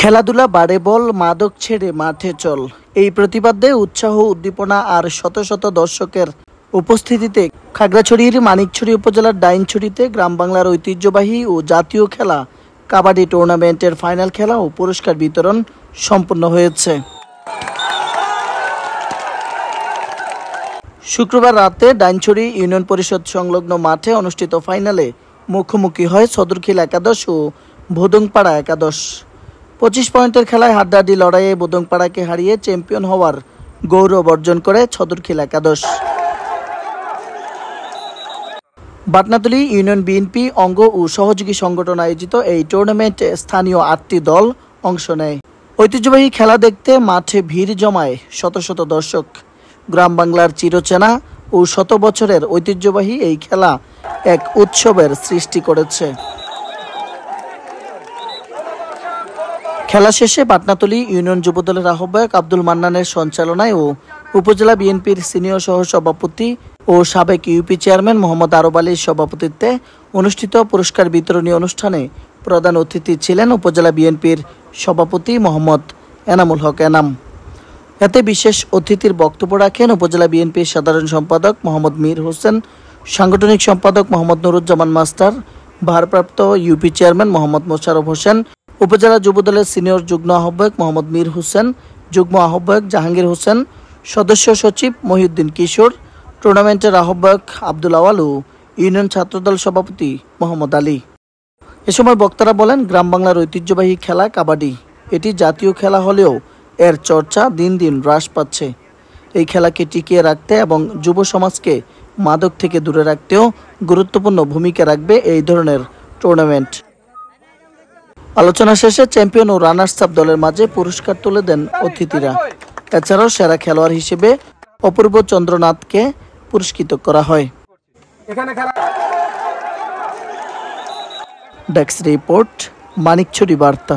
খেলাধুলা বাড়ে বল, মাদক ছেড়ে মাঠে চল, এই প্রতিবাদে উৎসাহ উদ্দীপনা আর শত শত দর্শকের উপস্থিতিতে খাগড়াছড়ির মানিকছড়ি উপজেলার ডাইনছড়িতে গ্রাম বাংলার ঐতিহ্যবাহী ও জাতীয় খেলা কাবাডি টুর্নামেন্টের ফাইনাল খেলা ও পুরস্কার বিতরণ সম্পন্ন হয়েছে। শুক্রবার রাতে ডাইনছড়ি ইউনিয়ন পরিষদ সংলগ্ন মাঠে অনুষ্ঠিত ফাইনালে মুখোমুখি হয় সদরখিল একাদশ ও ভোদংপাড়া একাদশ। 25 পয়েন্টের খেলায় হাড্ডাহাড্ডি লড়াইয়ে ভোদংপাড়াকে হারিয়ে চ্যাম্পিয়ন হওয়ার গৌরব অর্জন করে সদরখিল একাদশ। বাটনাতলী ইউনিয়ন বিএনপি অঙ্গ ও সহযোগী সংগঠন আয়োজিত এই টুর্নামেন্টে স্থানীয় 8টি দল অংশ নেয়। ঐতিহ্যবাহী খেলা দেখতে মাঠে ভিড় জমায় শত শত দর্শক। গ্রাম বাংলার চিরচেনা ও শত বছরের ঐতিহ্যবাহী এই খেলা এক উৎসবের সৃষ্টি করেছে। খেলা শেষে পাটনাতলী ইউনিয়ন যুবদলের আহ্বায়ক আব্দুল মান্নানের সঞ্চালনায় ও উপজেলা বিএনপির সিনিয়র সহ সভাপতি ও সাবেক ইউপি চেয়ারম্যান মোহাম্মদ আরব আলীর সভাপতিত্বে অনুষ্ঠিত পুরস্কার বিতরণী অনুষ্ঠানে প্রধান অতিথি ছিলেন উপজেলা বিএনপির সভাপতি মোহাম্মদ এনামুল হক এনাম। এতে বিশেষ অতিথির বক্তব্য রাখেন উপজেলা বিএনপির সাধারণ সম্পাদক মোহাম্মদ মীর হোসেন, সাংগঠনিক সম্পাদক মোহাম্মদ নুরুজ্জামান মাস্টার, ভারপ্রাপ্ত ইউপি চেয়ারম্যান মোহাম্মদ মোশাররফ হোসেন, উপজেলা যুবদলের সিনিয়র যুগ্ম আহ্বায়ক মোহাম্মদ মীর হোসেন, যুগ্ম আহ্বায়ক জাহাঙ্গীর হোসেন, সদস্য সচিব মহিউদ্দিন কিশোর, টুর্নামেন্টের আহ্বায়ক আব্দুল আওয়াল ও ইউনিয়ন ছাত্রদল সভাপতি মোহাম্মদ আলী। এ সময় বক্তারা বলেন, গ্রাম বাংলার ঐতিহ্যবাহী খেলা কাবাডি এটি জাতীয় খেলা হলেও এর চর্চা দিন দিন হ্রাস পাচ্ছে। এই খেলাকে টিকিয়ে রাখতে এবং যুব সমাজকে মাদক থেকে দূরে রাখতেও গুরুত্বপূর্ণ ভূমিকা রাখবে এই ধরনের টুর্নামেন্ট। আলোচনা শেষে চ্যাম্পিয়ন ও রানার্স আপ দলের মাঝে পুরস্কার তুলে দেন অতিথিরা। এছাড়াও সেরা খেলোয়াড় হিসেবে অপূর্ব চন্দ্রনাথকে পুরস্কৃত করা হয়। ডেস্ক রিপোর্ট, মানিকছড়ি বার্তা।